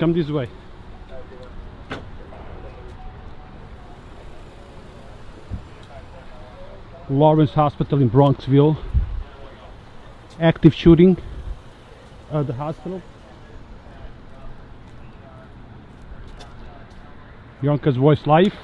come this way. Lawrence Hospital in Bronxville. Active shooting at the hospital. Yonkers Voice Live.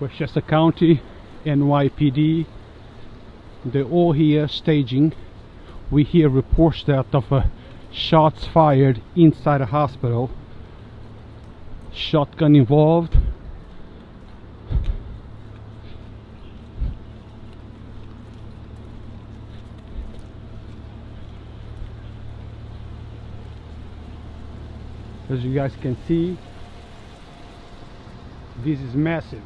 Westchester County, NYPD, they're all here staging. We hear reports that of shots fired inside a hospital. Shotgun involved. As you guys can see, this is massive.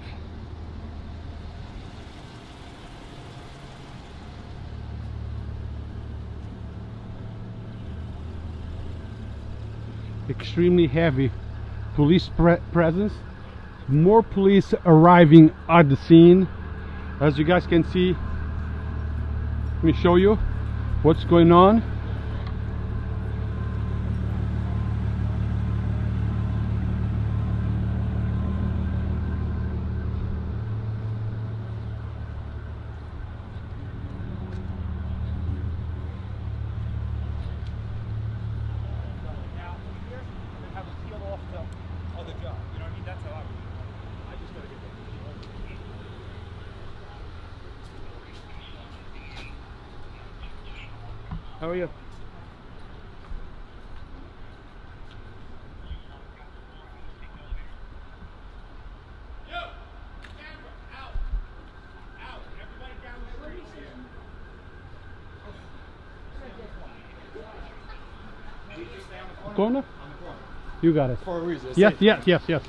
Extremely heavy police presence. More police arriving at the scene. As you guys can see, let me show you what's going on. How are you? Corner? You got it. For a reason. Yes, yes, yes, yes.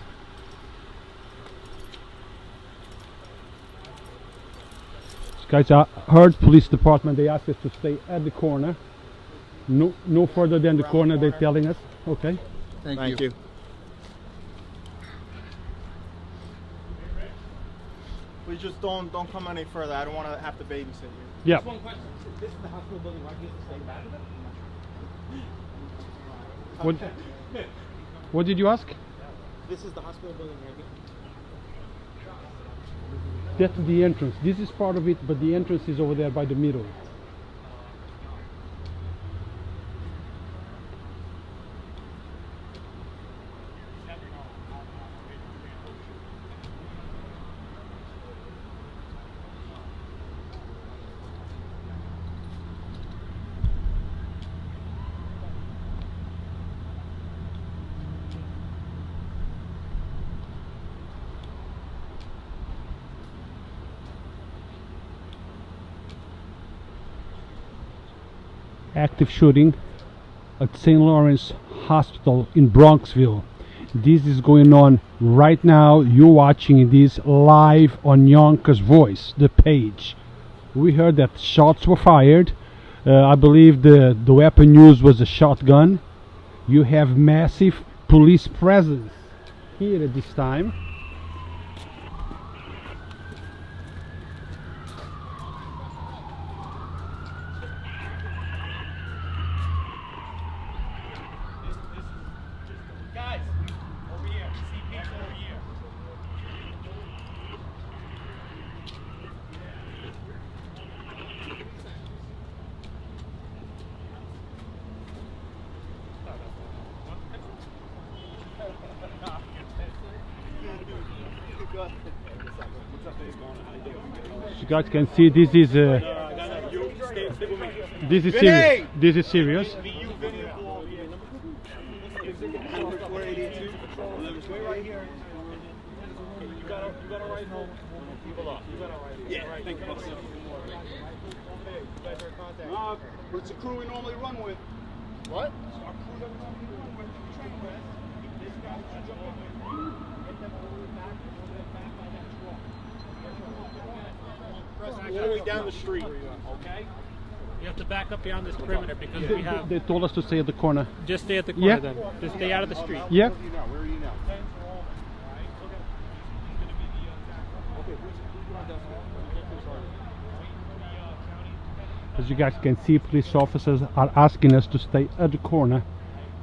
Guys, I heard police department, they asked us to stay at the corner. No further than the corner, they're telling us. Okay. Thank you. Please just don't come any further. I don't want to have to babysit you. Yeah. Just one question. This is the hospital building. Why can't you stay back of it? What did you ask? This is the hospital building right here. That's the entrance. This is part of it, but the entrance is over there by the middle. Active shooting at St. Lawrence Hospital in Bronxville. This is going on right now. You're watching this live on Yonkers Voice, the page. We heard that shots were fired. I believe the weapon used was a shotgun. You have massive police presence here at this time. Guys, over here. See people over here. You guys can see this is serious. This is serious. It's a crew we normally run with. What? All the way down the street. Okay? You have to back up beyond this perimeter because we have. They told us to stay at the corner. Just stay at the corner Yeah. then. Just stay out of the street. Yeah. Where are you now? As you guys can see, police officers are asking us to stay at the corner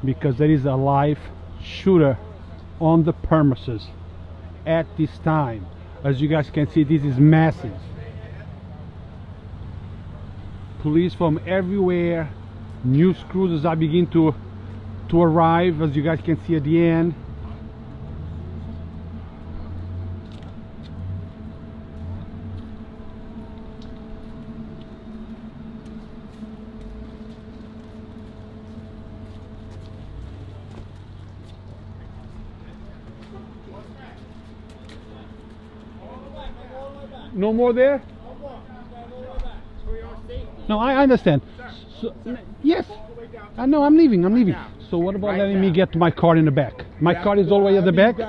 because there is a live shooter on the premises at this time. As you guys can see, this is massive. Police from everywhere, news cruisers are beginning to arrive, as you guys can see at the end. No more there? No, I understand. So, yes, I know. I'm leaving. So what about letting me get to my car in the back? My car is all the way at the back.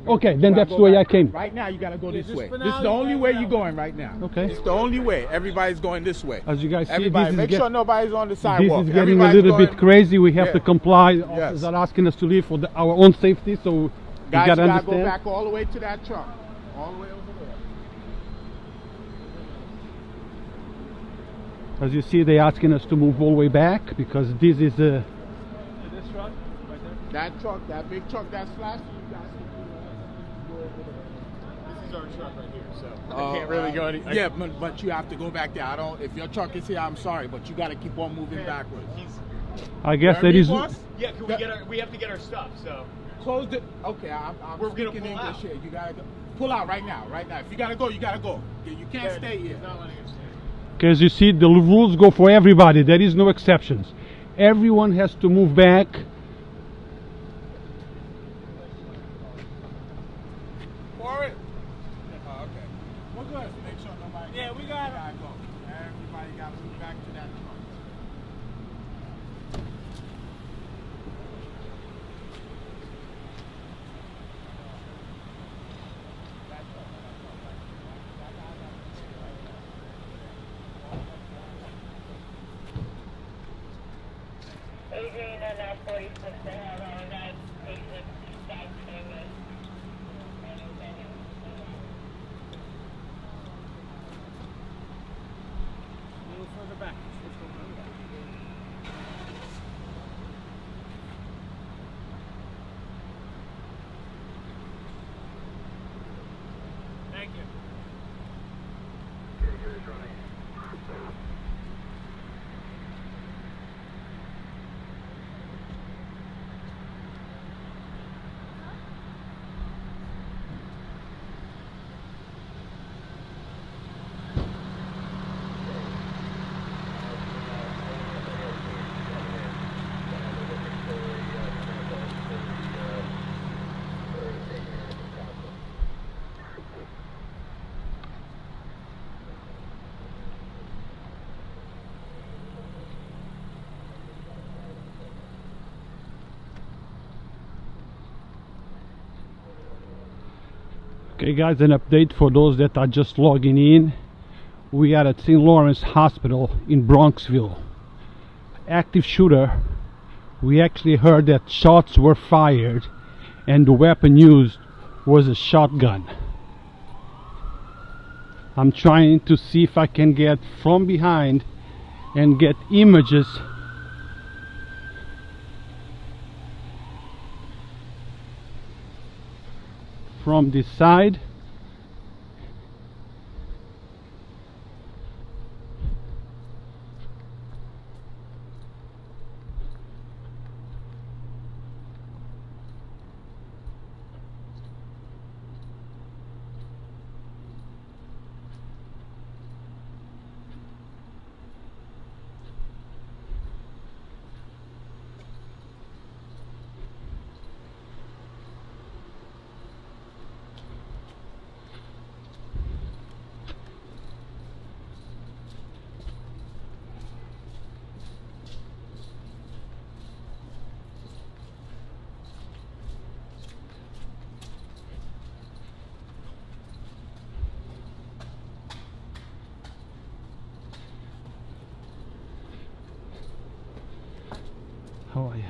Okay, then that's the way I came. Right now, you gotta go this way. This is the only way you're going right now. Okay. It's the only way. Everybody's going this way. As you guys see, Everybody, this is make sure nobody's on the this sidewalk. is getting a Everybody's little bit going- crazy. We have Yeah. to comply. Yes. Officers are asking us to leave for our own safety, so you Guys, gotta you gotta understand. go back all the way to that truck. All the way over there. As you see, they're asking us to move all the way back because this is This truck right there. That truck, that big truck that's flashing, you guys can go over there. This is our truck right here, so Oh, I can't really go any. Yeah, but you have to go back there. I don't. If your truck is here, I'm sorry, but you got to keep on moving backwards. I guess Hear that me, is. boss? Yeah, can we get our? We have to get our stuff. So Close the. Okay, I'm We're gonna speaking pull English out. here. You gotta go. Pull out right now, right now. If you gotta go, you gotta go. You can't stay here. He's not letting us stay. Because you see, the rules go for everybody. There is no exceptions. Everyone has to move back. For it? Oh, okay. We're good. Make sure nobody. Yeah, we got it. Gotta go. Everybody gotta move back to that truck. Adrian on that 46 that had on that patient back payment. A little further back. Let's go further back. Thank you. Okay, guys, an update for those that are just logging in. We are at St. Lawrence Hospital in Bronxville. Active shooter. We actually heard that shots were fired and the weapon used was a shotgun. I'm trying to see if I can get from behind and get images from this side. How are you?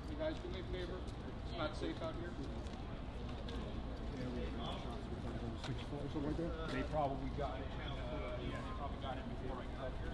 You guys do me a favor? It's not safe out here. They probably got it. Yeah, they probably got it before I got here.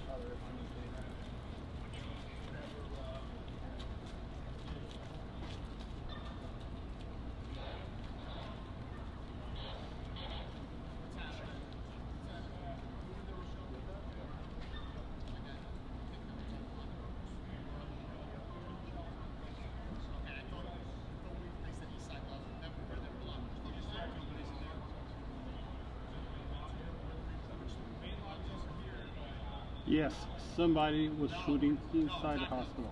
Yes, somebody was shooting inside the hospital.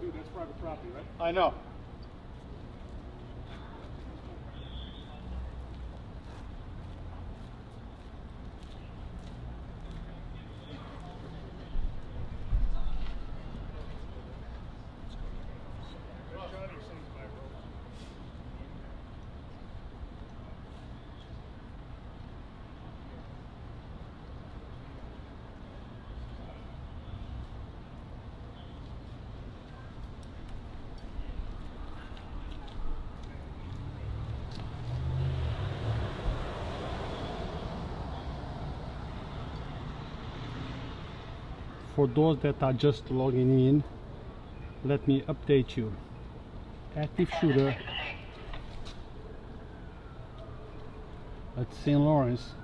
Dude, that's private property, right? I know. For those that are just logging in, let me update you. Active shooter at St. Lawrence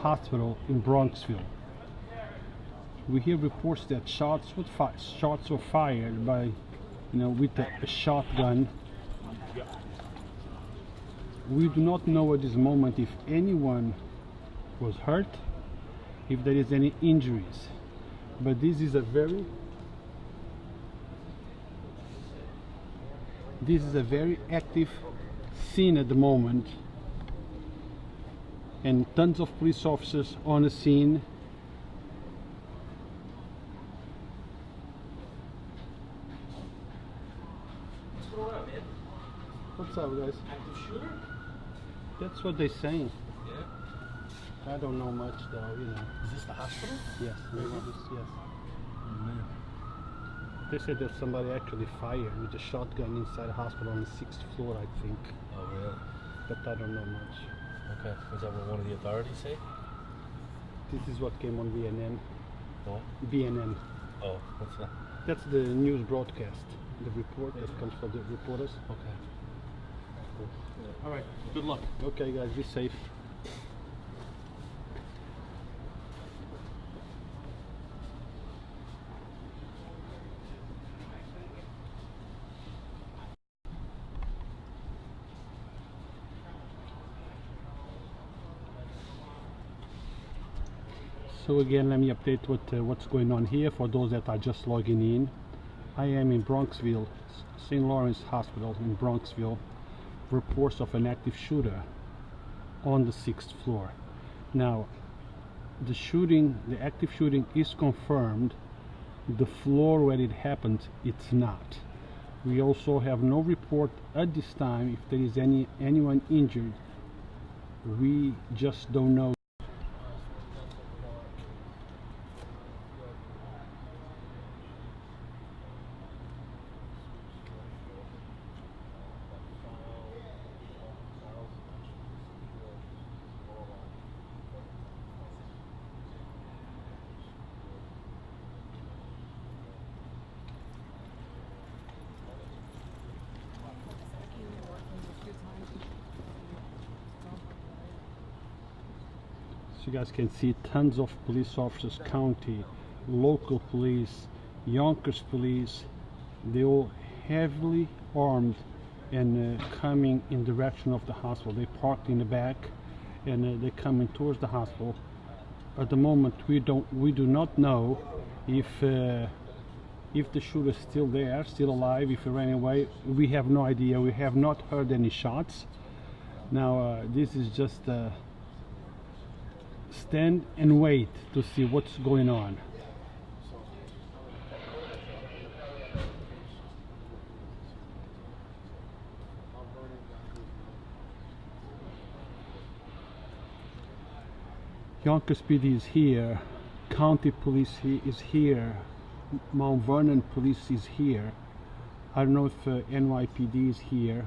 Hospital in Bronxville. We hear reports that shots were fired by with a shotgun. We do not know at this moment if anyone was hurt, if there is any injuries, but this is a very active scene at the moment, and tons of police officers on the scene. What's going on, man? What's up, guys? Active shooter? That's what they're saying. Yeah. I don't know much though, Is this the hospital? Yes, yes. They said that somebody actually fired with a shotgun inside a hospital on the 6th floor, I think. Oh, really? But I don't know much. Okay. Was that what one of the authorities say? This is what came on BNN. What? BNN. Oh, what's that? That's the news broadcast. The report that comes from the reporters. Okay. All right. Good luck. Okay, guys, be safe. So again, let me update what's going on here for those that are just logging in. I am in Bronxville, St. Lawrence Hospital in Bronxville. Reports of an active shooter on the 6th floor. Now, the active shooting is confirmed. The floor where it happened, it's not. We also have no report at this time if there is anyone injured. We just don't know. So you guys can see tons of police officers, county, local police, Yonkers police. They all heavily armed and coming in direction of the hospital. They parked in the back and they're coming towards the hospital. At the moment, we do not know if the shooter is still there, still alive, if he ran away. We have no idea. We have not heard any shots. Now this is just stand and wait to see what's going on. Yonkers PD is here, County Police is here, Mount Vernon Police is here. I don't know if NYPD is here,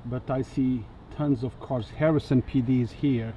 but I see tons of cars. Harrison PD is here.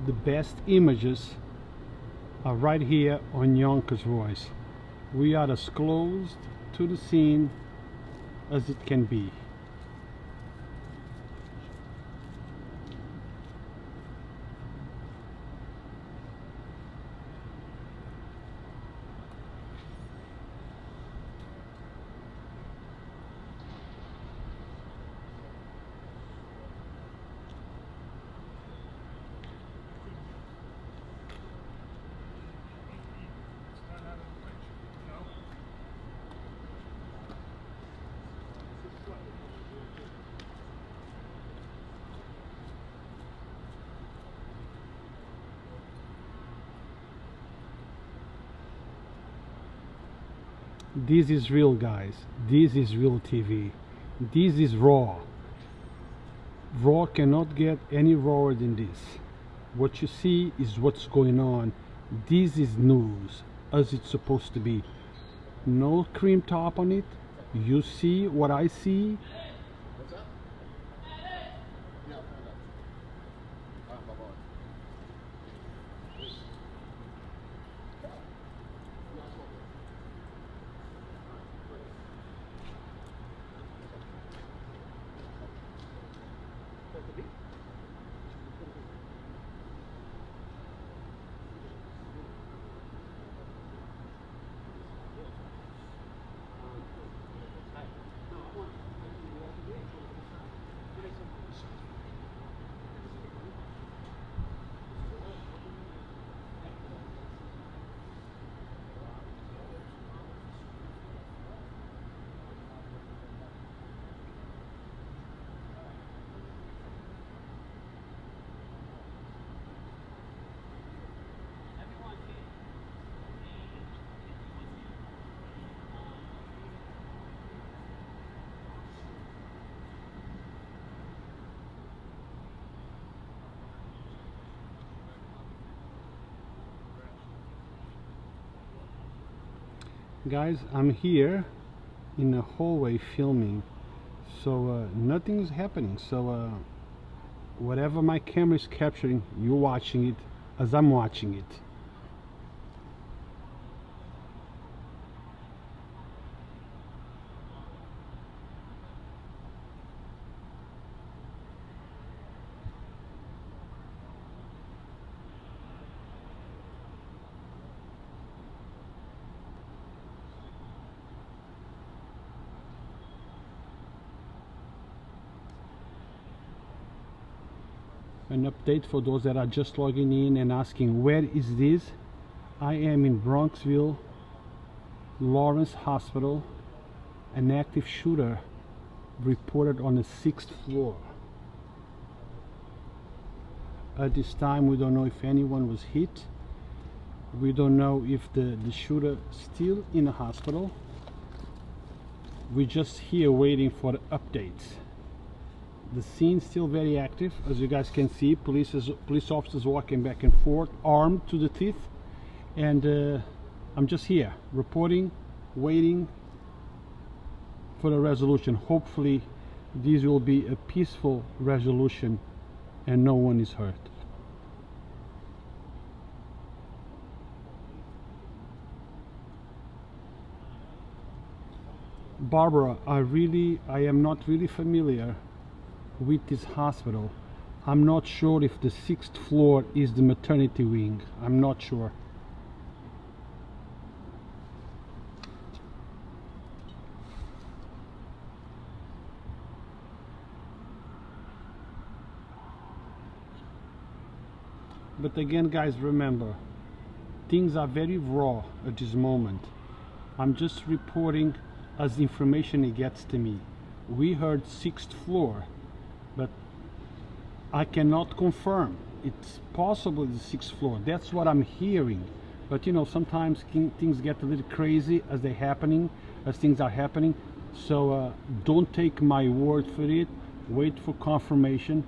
The best images are right here on Yonkers Voice. We are as close to the scene as it can be. This is real, guys. This is real TV. This is raw. Raw cannot get any rawer than this. What you see is what's going on. This is news as it's supposed to be. No cream top on it. You see what I see. Guys, I'm here in the hallway filming, so nothing's happening. So whatever my camera is capturing, you're watching it as I'm watching it. An update for those that are just logging in and asking, where is this? I am in Bronxville, Lawrence Hospital. An active shooter reported on the 6th floor. At this time, we don't know if anyone was hit. We don't know if the shooter still in the hospital. We're just here waiting for the updates. The scene's still very active, as you guys can see. Police officers walking back and forth, armed to the teeth, and I'm just here reporting, waiting for the resolution. Hopefully this will be a peaceful resolution and no one is hurt. Barbara, I am not really familiar with this hospital. I'm not sure if the 6th floor is the maternity wing. I'm not sure. But again, guys, remember, things are very raw at this moment. I'm just reporting as information gets to me. We heard 6th floor, but I cannot confirm. It's possibly the 6th floor. That's what I'm hearing. But you know, sometimes things get a little crazy as things are happening. So don't take my word for it. Wait for confirmation.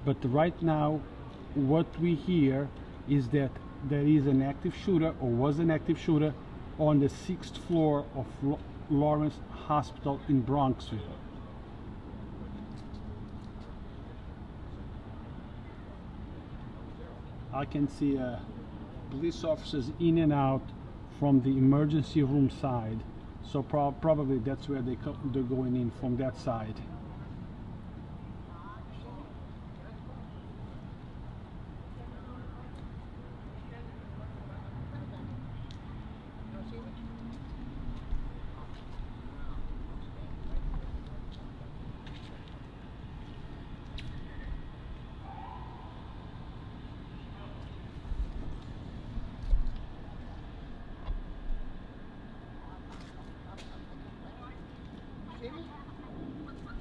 But right now, what we hear is that there is an active shooter, or was an active shooter, on the 6th floor of Lawrence Hospital in Bronxville. I can see police officers in and out from the emergency room side, so probably that's where they're going in, from that side.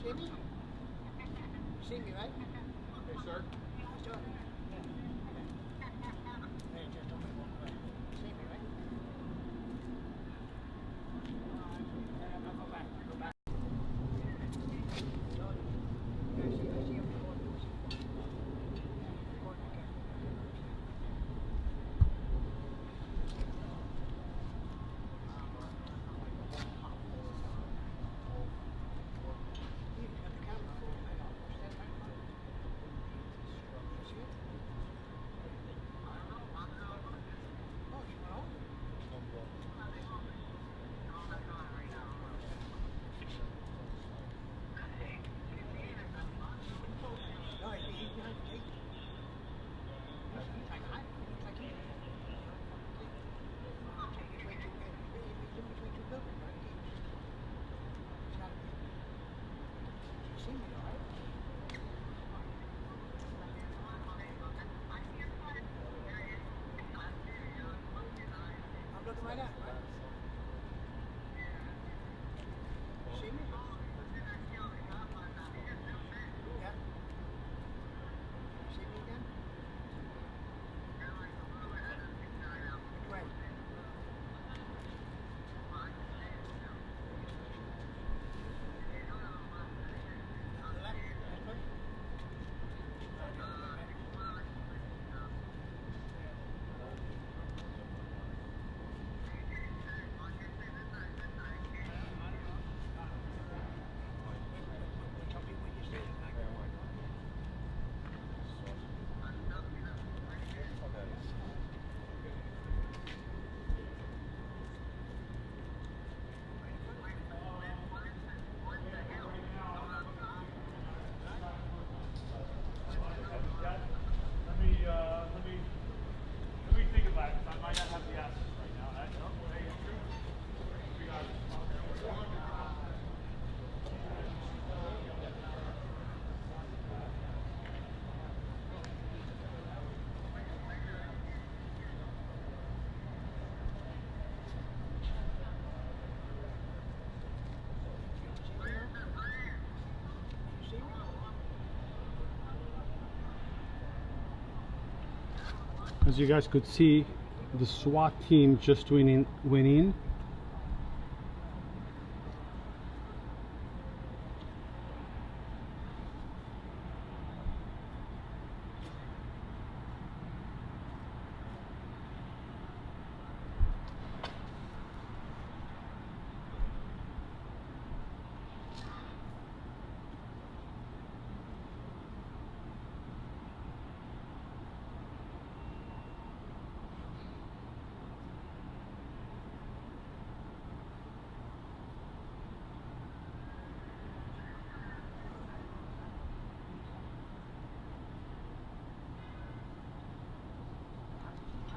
Jamie? See me, right? Hey, sir. Sure. Hey, gentlemen. See me, right? Try that. See me? Yeah. See me again? Which way? Left? This way? Tell me what you see. Let me think about it. I might not have the answers right now. As you guys could see, the SWAT team just went in.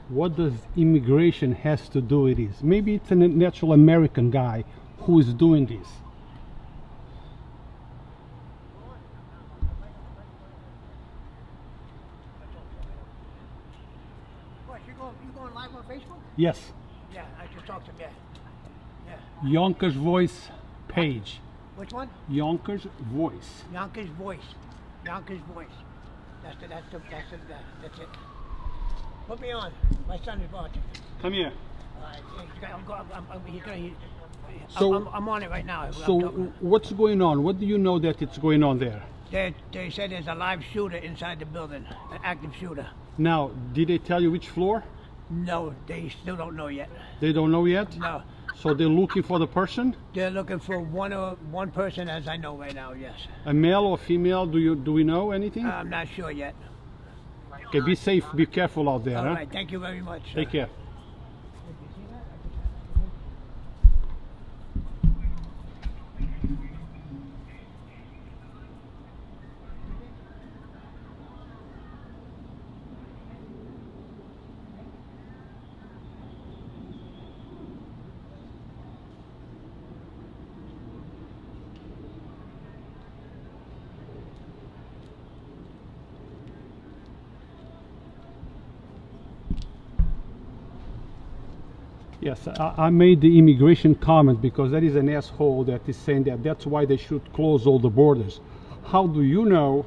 What does immigration has to do with this? Maybe it's a natural American guy who is doing this. What, you going live on Facebook? Yes, Yeah, I just talked to him, yeah. Yonkers Voice page. Which one? Yonkers Voice. Yonkers Voice. Yonkers Voice. That's it. Put me on. My son is watching. Come here. I'm on it right now. So what's going on? What do you know that it's going on there? They said there's a live shooter inside the building, an active shooter. Now, did they tell you which floor? No, they still don't know yet. They don't know yet? No, So they're looking for the person? they're looking for one person, as I know right now. Yes, A male or female? Do we know anything? I'm not sure yet. Okay, be safe, be careful out there. All Huh? right, thank you very much. sir. Take care. Yes, I made the immigration comment because that is an asshole that is saying that that's why they should close all the borders. How do you know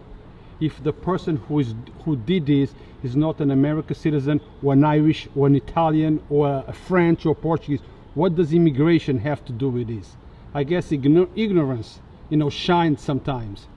if the person who did this is not an American citizen or an Irish or an Italian or a French or Portuguese? What does immigration have to do with this? I guess ignorance, shines sometimes.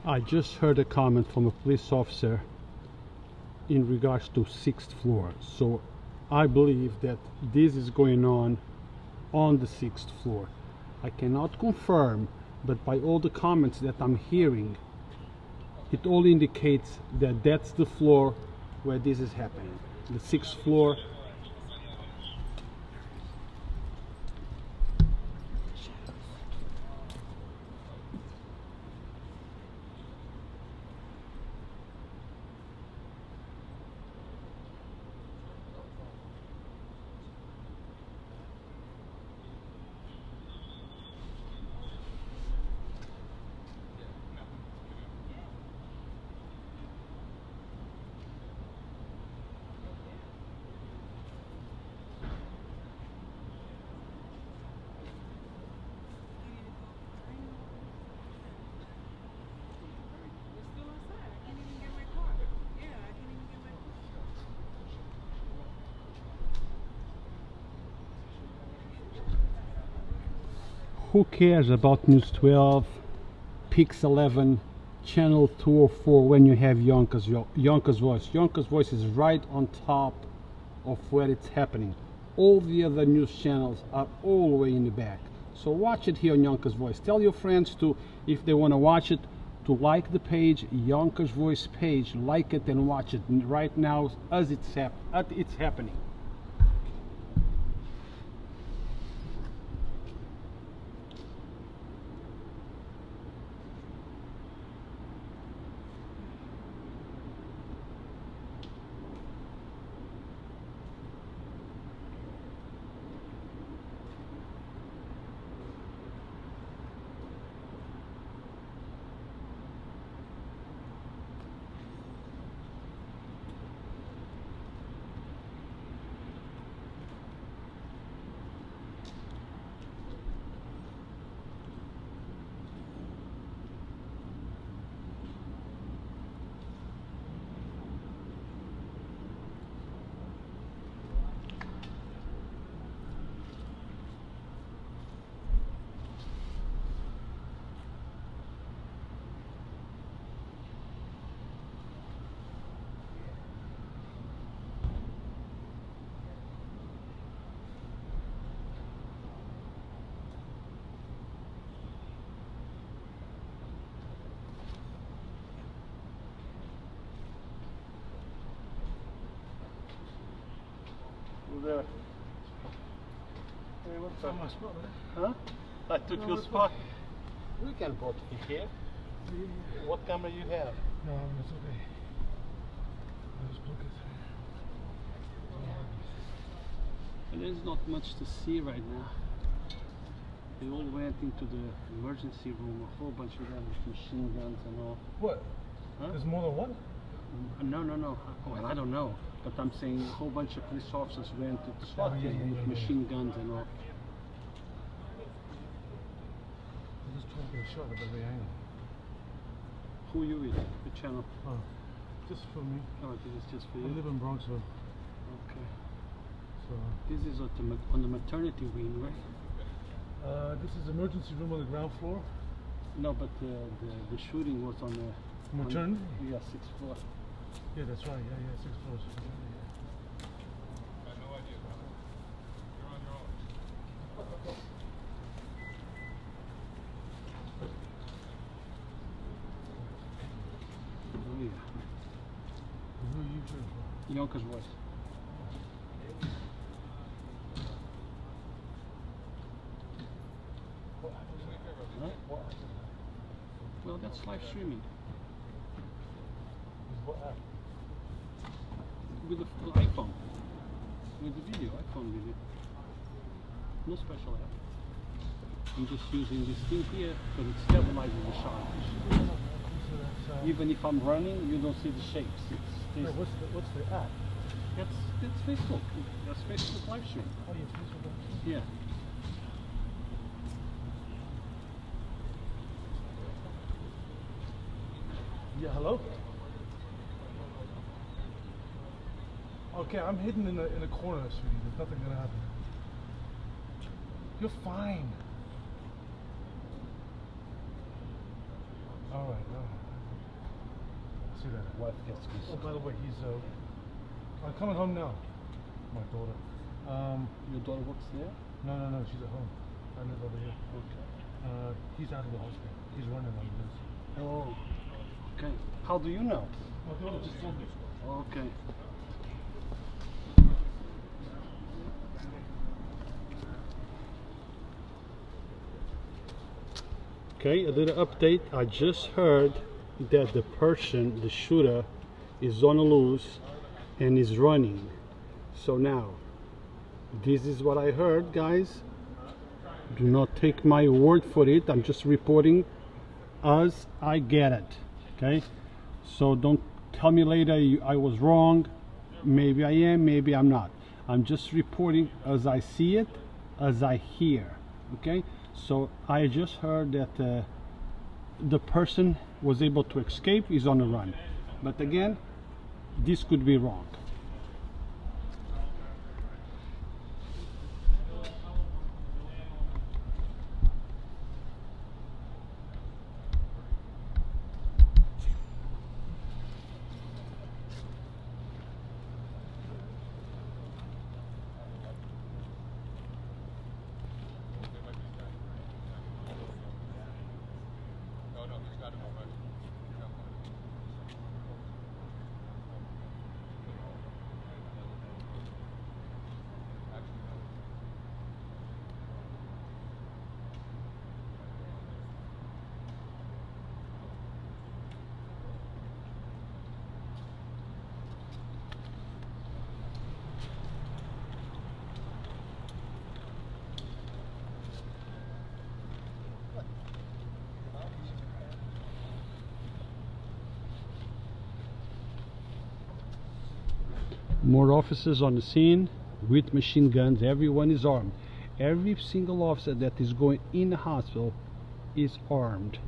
I just heard a comment from a police officer in regards to 6th floor. So I believe that this is going on the 6th floor. I cannot confirm, but by all the comments that I'm hearing, it all indicates that that's the floor where this is happening. The 6th floor. Who cares about News 12, Pix 11, Channel 204 when you have Yonkers Voice? Yonkers Voice is right on top of where it's happening. All the other news channels are all the way in the back. So watch it here on Yonkers Voice. Tell your friends to, if they want to watch it, to like the page, Yonkers Voice page, like it and watch it right now as it's happening. There. Hey, what's up? Huh? I took your spot. We can both be here. What camera you have? No, it's okay. I'll just plug it. There's not much to see right now. They all went into the emergency room, a whole bunch of them with machine guns and all. What? Huh? There's more than one? No. Well, I don't know. But I'm saying a whole bunch of police officers went to the SWAT team with machine guns and all. I'm just trying to get a shot of the way I am. Who are you with? The channel? Oh, just for me. Oh, this is just for I you? live in Bronxville, Okay. so... This is on the maternity wing, right? this is emergency room on the ground floor. No, but the shooting was on the... Maternity? Yeah, 6th floor. Yeah, that's right. Yeah, 6 floors. Oh yeah. Who are you shooting for? Yonkers Voice. Huh? Well, that's live streaming. What app? With the iPhone. With the video, iPhone video. No special app. I'm just using this thing here because it stabilizes the shot. Even if I'm running, you don't see the shapes. No, what's the app? That's Facebook. That's Facebook live stream. Oh, yeah, Facebook. Yeah. Yeah, hello? Okay, I'm hidden in a corner, sweetie. There's nothing gonna happen. You're fine. All right. see that. Wife gets Oh, by the way, he's I'm coming home now. My daughter. Your daughter works there? No, she's at home. I live over here. Okay. He's out of the hospital. He's running on this. Oh, okay. How do you know? My daughter just told me. Okay. Okay, a little update. I just heard that the person, the shooter, is on the loose and is running. So now, this is what I heard, guys. Do not take my word for it. I'm just reporting as I get it. Okay? So don't tell me later I was wrong. Maybe I am, maybe I'm not. I'm just reporting as I see it, as I hear. Okay? So I just heard that the person was able to escape, is on the run. But again, this could be wrong. More officers on the scene with machine guns. Everyone is armed. Every single officer that is going in the hospital is armed.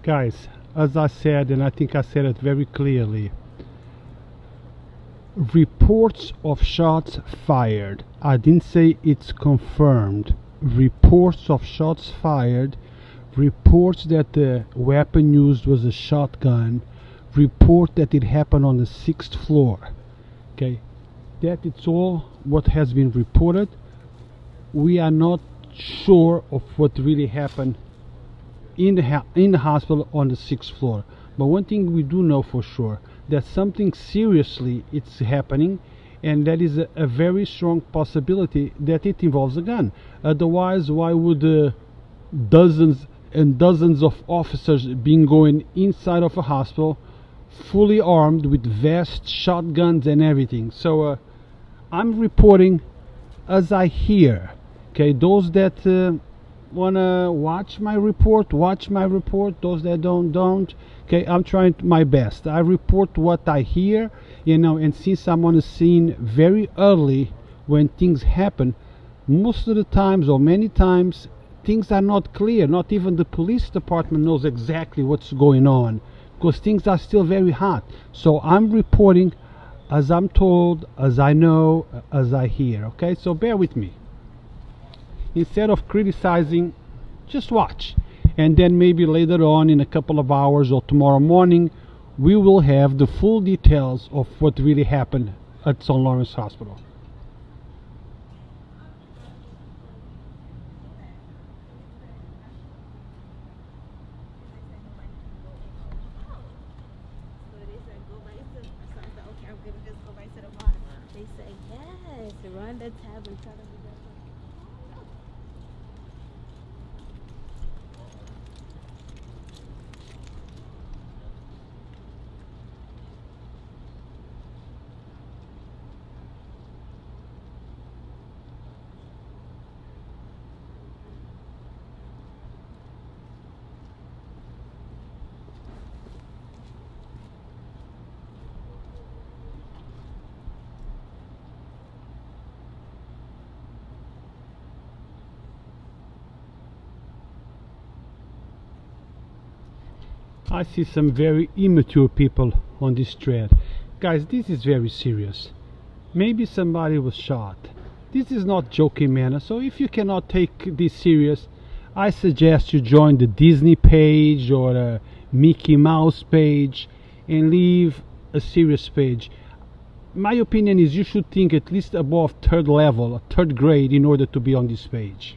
Guys, as I said, and I think I said it very clearly, reports of shots fired. I didn't say it's confirmed. Reports of shots fired, reports that the weapon used was a shotgun, report that it happened on the 6th floor. Okay, that it's all what has been reported. We are not sure of what really happened in the hospital on the 6th floor, But one thing we do know for sure, that something seriously it's happening, and that is a very strong possibility that it involves a gun. Otherwise, why would dozens and dozens of officers being going inside of a hospital fully armed with vests, shotguns and everything? So I'm reporting as I hear. Okay, those that wanna watch my report, those that don't. Okay, I'm trying my best. I report what I hear, and since I'm on the scene very early when things happen, most of the times or many times things are not clear. Not even the police department knows exactly what's going on, because things are still very hot. So I'm reporting as I'm told, as I know, as I hear. Okay, so bear with me. Instead of criticizing, just watch, and then maybe later on in a couple of hours or tomorrow morning we will have the full details of what really happened at St. Lawrence Hospital. They say yes, run the tab and try to be better. I see some very immature people on this thread. Guys, this is very serious. Maybe somebody was shot. This is not joking manner, so if you cannot take this serious, I suggest you join the Disney page or a Mickey Mouse page and leave a serious page. My opinion is you should think at least above third level, third grade, in order to be on this page.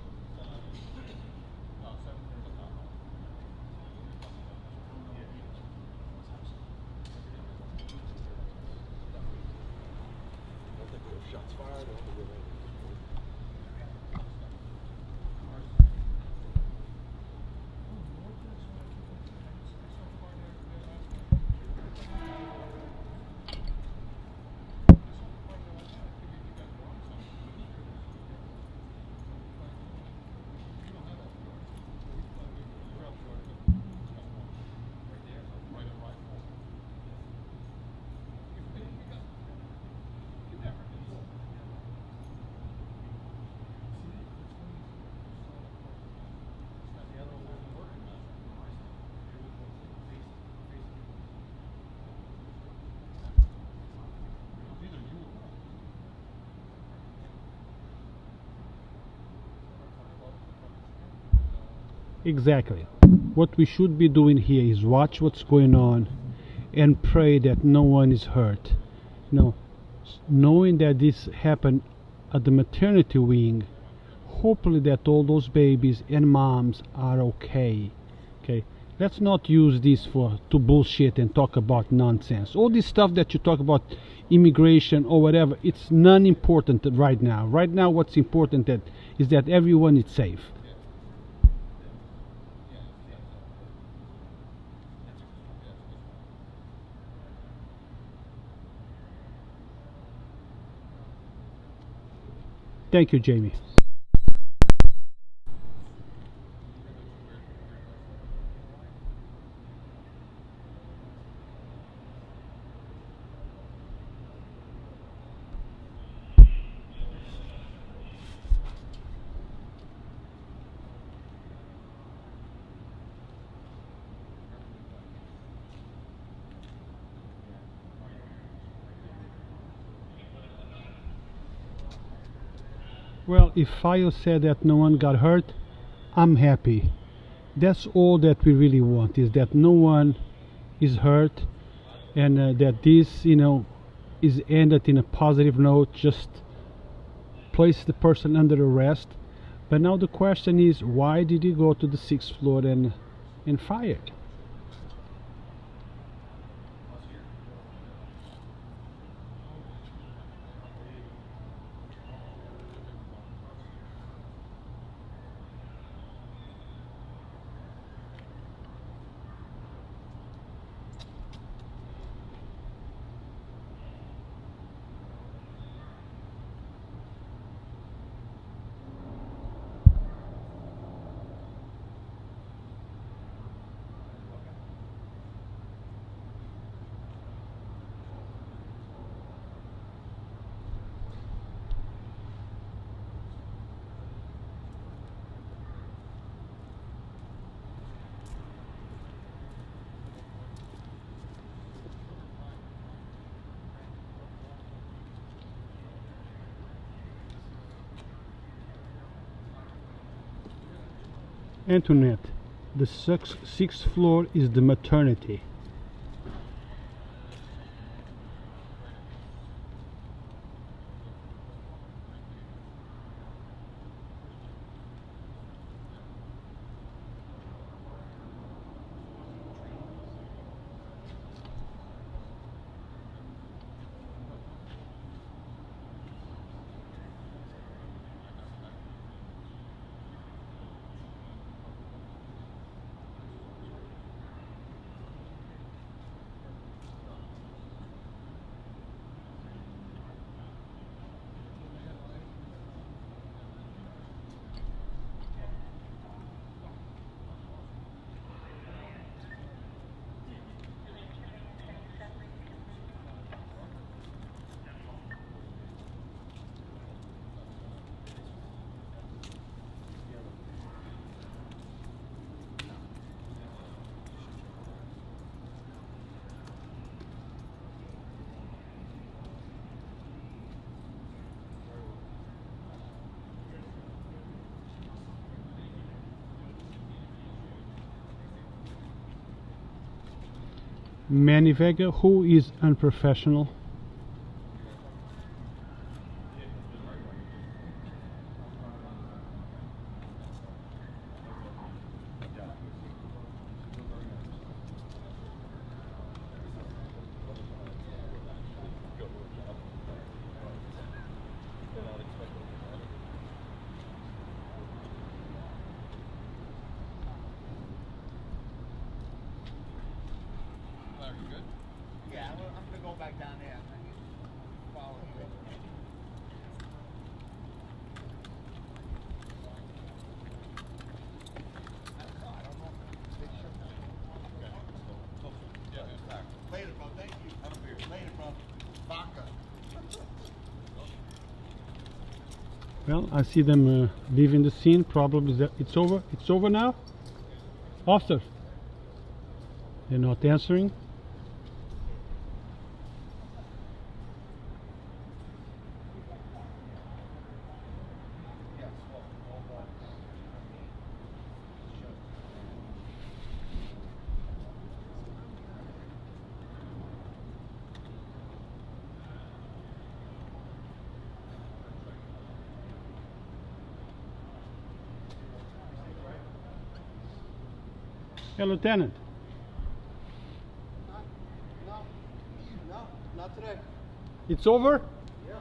Exactly. What we should be doing here is watch what's going on and pray that no one is hurt. Knowing that this happened at the maternity wing, hopefully that all those babies and moms are okay. Okay, let's not use this to bullshit and talk about nonsense. All this stuff that you talk about immigration or whatever, it's non-important right now. Right now what's important is that everyone is safe. Thank you, Jamie. Well, if Fio said that no one got hurt, I'm happy. That's all that we really want, is that no one is hurt, and that this, is ended in a positive note. Just place the person under arrest. But now the question is, why did he go to the 6th floor and fire it? Antoinette. The sixth floor is the maternity. Manny Vega, who is unprofessional? Yeah, I'm gonna go back down there. I need to follow you. Later, bro. Thank you. Have a beer. Later, bro. Vodka. Well, I see them leaving the scene. Probably that it's over. It's over now. Officer, they're not answering. Hey, Lieutenant. No, not today. It's over? Yeah.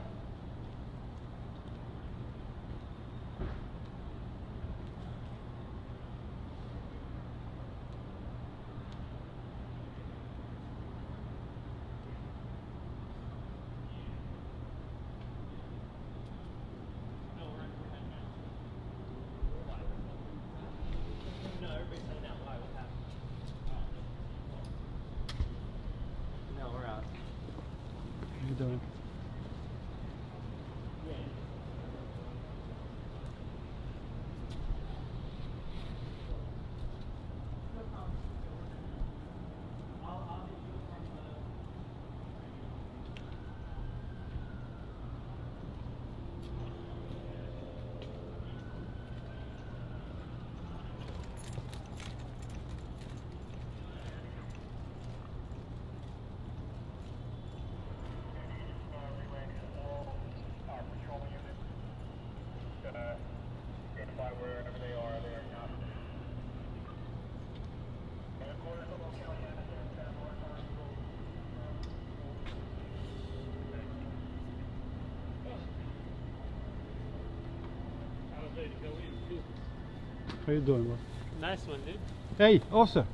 No, we're out. How you doing? Wherever they are now. How you doing, bro? Nice one, dude. Hey, officer.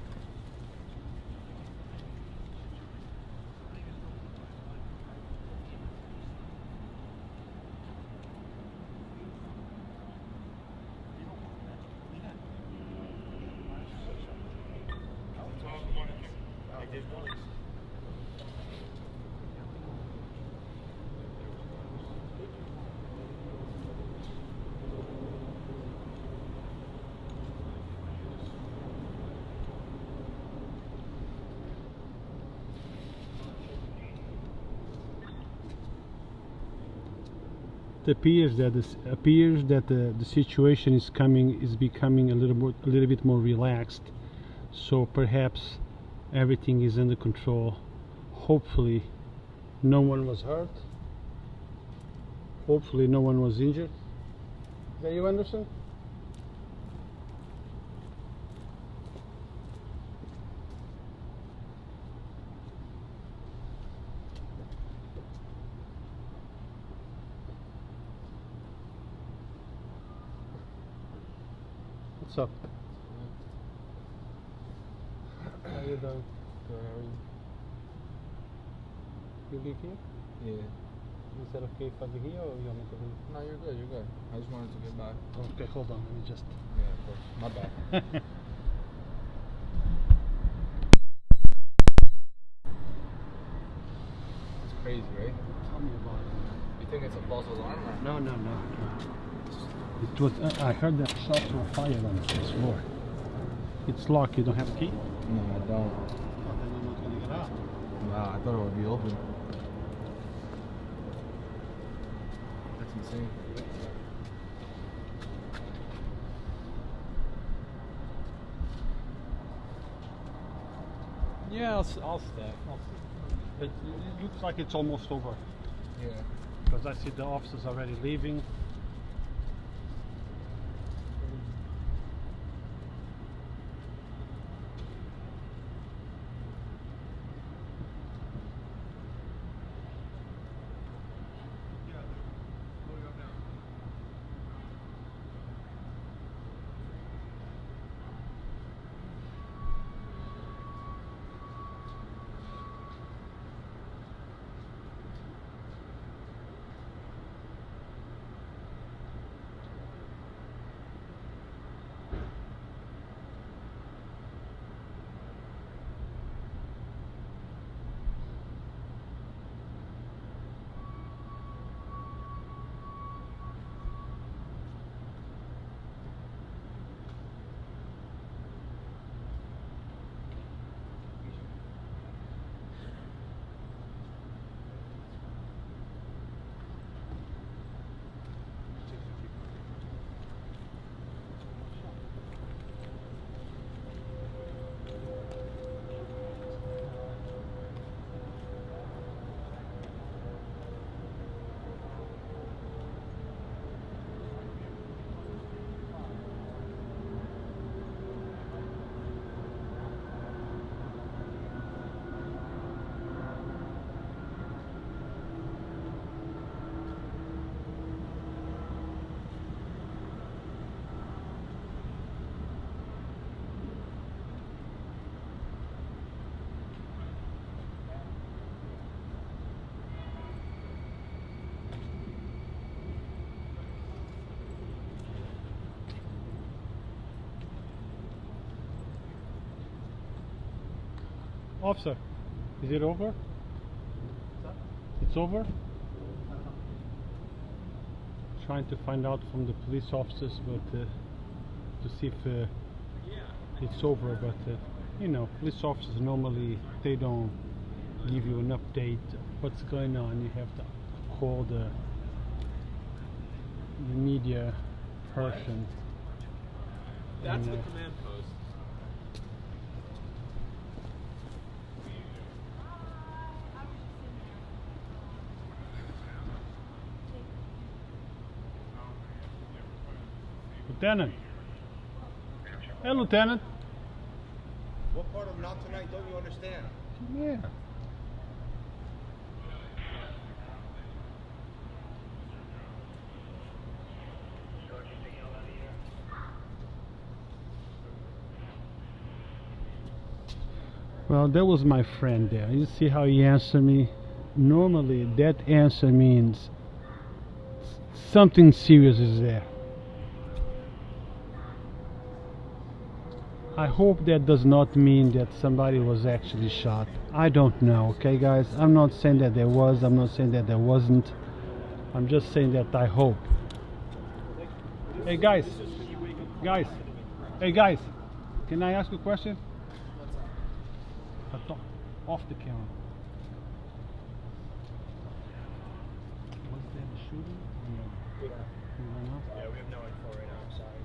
It appears that the situation is becoming a little bit more relaxed. So perhaps everything is under control. Hopefully, no one was hurt. Hopefully, no one was injured. Is that you, Anderson? What's up? How you doing? Good, how are you? You live here? Yeah. Is that okay if I be here or you want me to leave? No, you're good, you're good. I just wanted to get by. Okay, hold on, let me just... Yeah, of course. My bad. It's crazy, right? Tell me about it. You think it's a false alarm or? No. It was. I heard that shots were fired on this floor. It's locked. You don't have a key? No, I don't. Oh, then you're not gonna get out. Wow, I thought it would be open. That's insane. Yeah, I'll stay. I'll stay. It looks like it's almost over Yeah. because I see the officers already leaving. Officer, is it over? It's over? Trying to find out from the police officers, but to see if it's over. But you know, police officers normally they don't give you an update what's going on. You have to call the media person. That's and, the command post. Lieutenant. Hey, Lieutenant. What part of not tonight don't you understand? Yeah. Well, that was my friend there. You see how he answered me? Normally, that answer means something serious is there. I hope that does not mean that somebody was actually shot. I don't know, okay guys? I'm not saying that there was, I'm not saying that there wasn't. I'm just saying that I hope. Hey guys, hey guys, can I ask a question? Off the camera. Was there a shooting? We don't. You don't know? Yeah, we have no info right now. I'm sorry.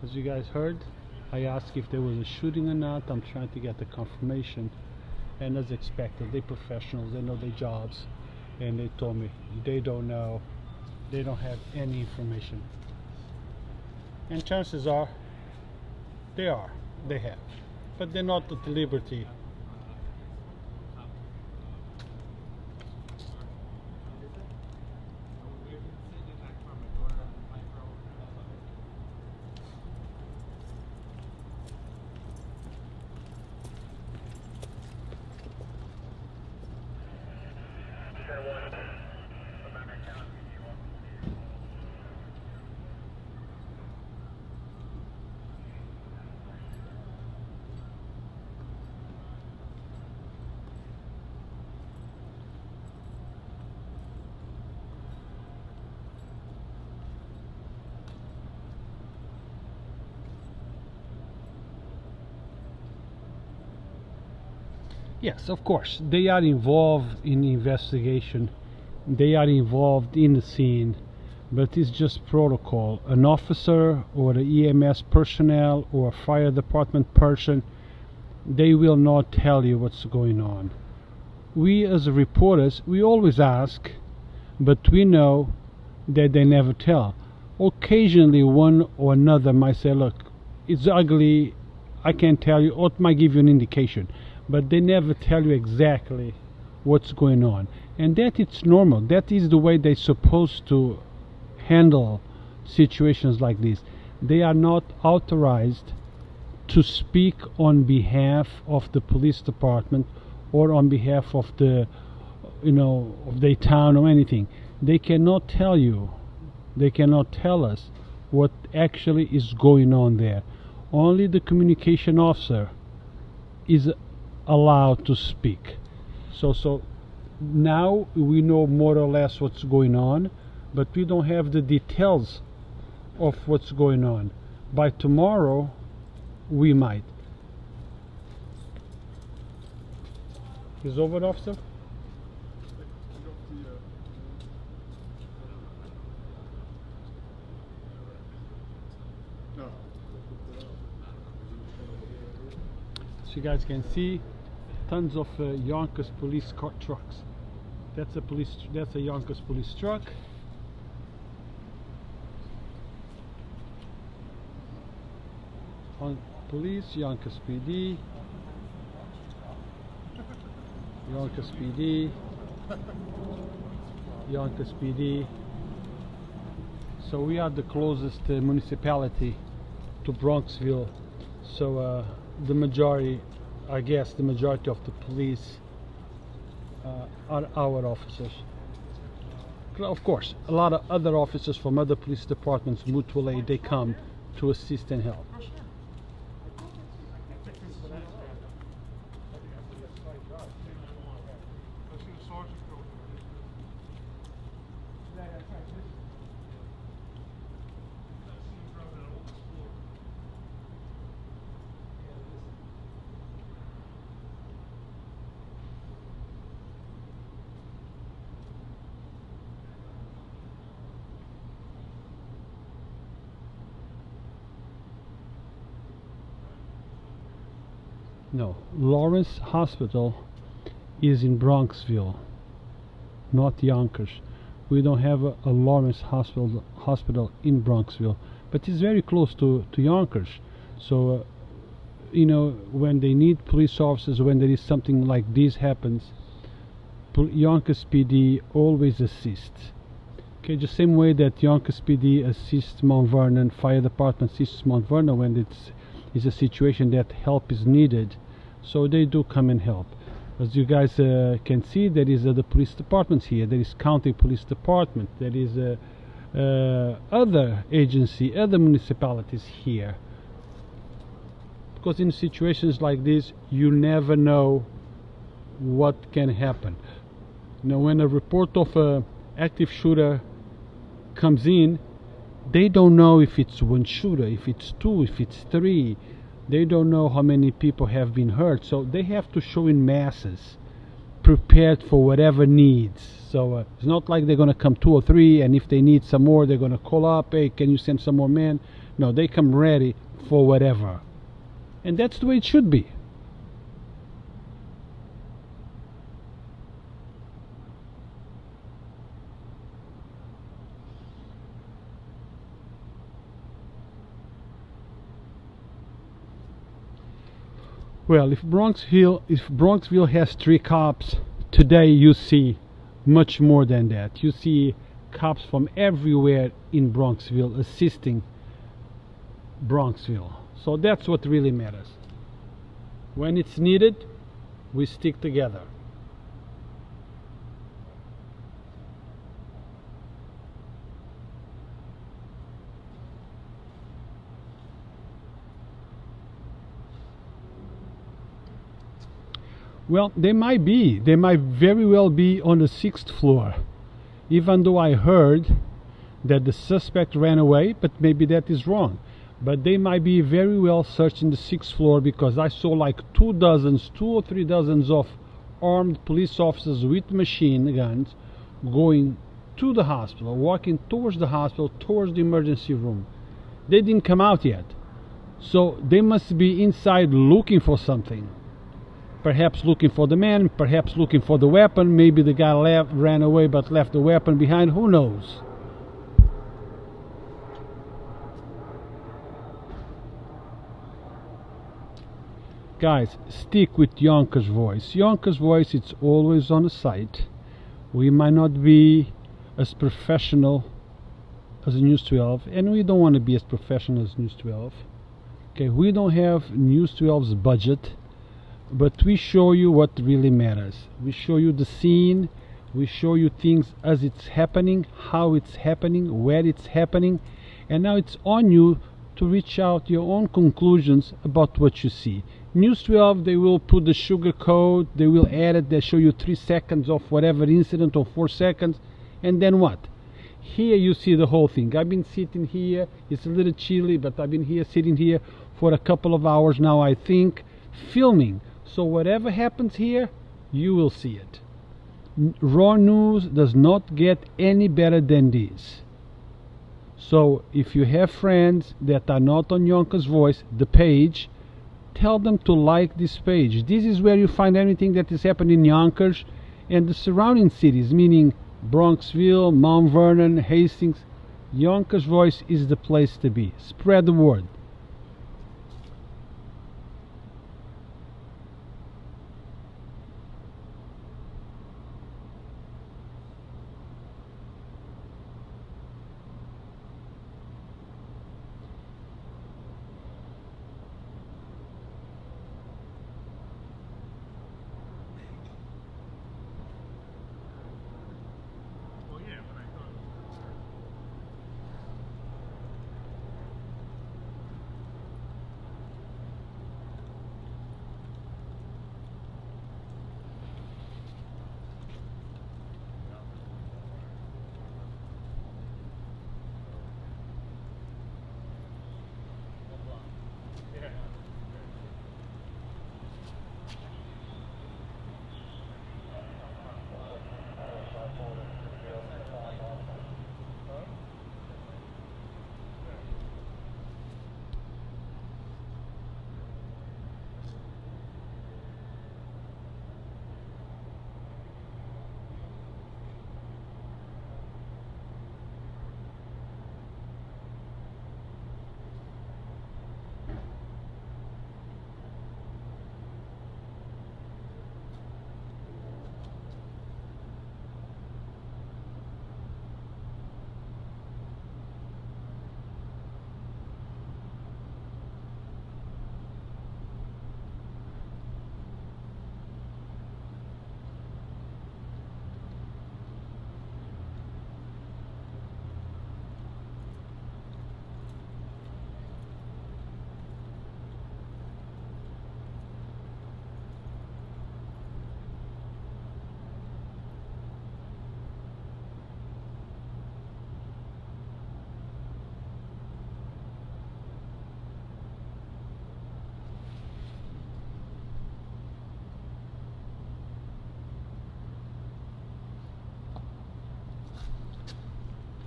As you guys heard, I asked if there was a shooting or not. I'm trying to get the confirmation. And as expected, they're professionals, they know their jobs. And they told me they don't know, they don't have any information. And chances are, they have. But they're not at liberty. Yes, of course, they are involved in the investigation. They are involved in the scene, but it's just protocol. An officer or the EMS personnel or a fire department person, they will not tell you what's going on. We as reporters, we always ask, but we know that they never tell. Occasionally one or another might say, look, it's ugly, I can't tell you, or it might give you an indication. But they never tell you exactly what's going on, and that it's normal. That is the way they're supposed to handle situations like this. They are not authorized to speak on behalf of the police department or on behalf of the, of the town or anything. They cannot tell you, they cannot tell us what actually is going on there. Only the communication officer is allowed to speak. So now we know more or less what's going on, but we don't have the details of what's going on. By tomorrow we might. Is over, officer? So you guys can see tons of Yonkers police trucks. That's a Yonkers police truck. On police, Yonkers PD. Yonkers PD. Yonkers PD. So we are the closest municipality to Bronxville. So the majority, I guess the majority of the police are our officers. Of course, a lot of other officers from other police departments, mutual aid, they come to assist and help. No, Lawrence Hospital is in Bronxville, not Yonkers. We don't have a Lawrence hospital in Bronxville, but it's very close to Yonkers. So, when they need police officers, when there is something like this happens, Yonkers PD always assists. Okay, the same way that Yonkers PD assists Mount Vernon, fire department assists Mount Vernon when it's a situation that help is needed, so they do come and help. As you guys can see, there is the police departments here. There is county police department. There is other agency, other municipalities here. Because in situations like this, you never know what can happen. When a report of a active shooter comes in, they don't know if it's one shooter, if it's two, if it's three. They don't know how many people have been hurt, so they have to show in masses. prepared for whatever needs. So it's not like they're going to come 2 or 3, and if they need some more, they're going to call up, hey, can you send some more men? No, they come ready for whatever. And that's the way it should be. Well, if Bronxville has 3 cops, today you see much more than that. You see cops from everywhere in Bronxville assisting Bronxville. So that's what really matters. When it's needed, we stick together. Well, they might very well be on the 6th floor, even though I heard that the suspect ran away, but maybe that is wrong. But they might be very well searching the 6th floor, because I saw like 2 or 3 dozens of armed police officers with machine guns going to the hospital, walking towards the hospital, towards the emergency room. They didn't come out yet, so they must be inside looking for something. Perhaps looking for the man, perhaps looking for the weapon. Maybe the guy ran away but left the weapon behind. Who knows? Guys, stick with Yonkers Voice. Yonkers Voice, it's always on the site. We might not be as professional as News 12, and we don't want to be as professional as News 12. Okay, we don't have News 12's budget, but we show you what really matters. We show you the scene, we show you things as it's happening, how it's happening, where it's happening, and now it's on you to reach out your own conclusions about what you see. News 12, they will put the sugar coat, they will add it, they show you 3 seconds of whatever incident, or 4 seconds, and then what? Here you see the whole thing. I've been sitting here, it's a little chilly, but I've been here sitting here for a couple of hours now, I think, filming. So whatever happens here, you will see it. Raw news does not get any better than this. So if you have friends that are not on Yonkers Voice, the page, tell them to like this page. This is where you find anything that is happening in Yonkers and the surrounding cities, meaning Bronxville, Mount Vernon, Hastings. Yonkers Voice is the place to be. Spread the word.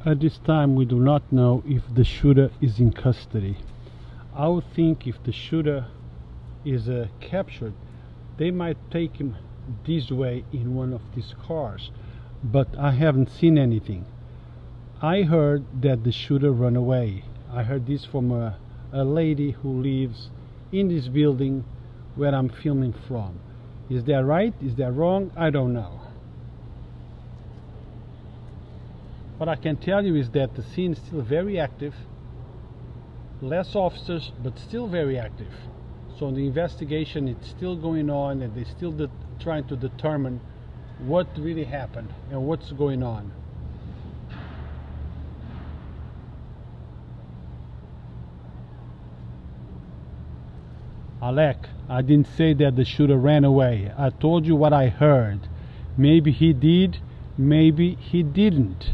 At this time, we do not know if the shooter is in custody. I would think if the shooter is captured, they might take him this way in one of these cars, but I haven't seen anything. I heard that the shooter ran away. I heard this from a lady who lives in this building where I'm filming from. Is that right? Is that wrong? I don't know. What I can tell you is that the scene is still very active. Less officers, but still very active. So the investigation is still going on, and they're still trying to determine what really happened and what's going on. Alec, I didn't say that the shooter ran away. I told you what I heard. Maybe he did, maybe he didn't.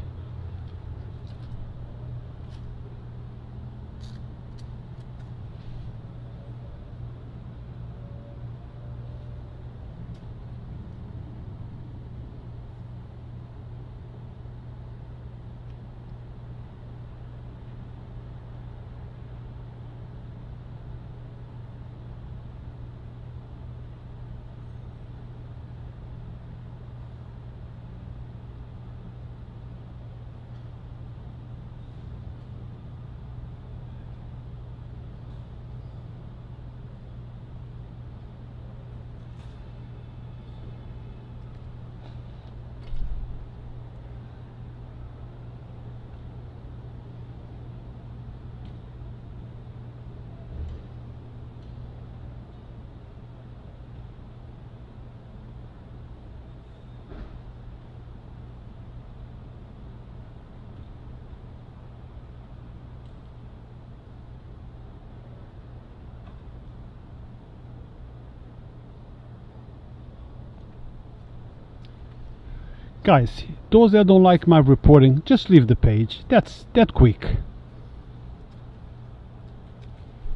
Guys, those that don't like my reporting, just leave the page. That's that quick.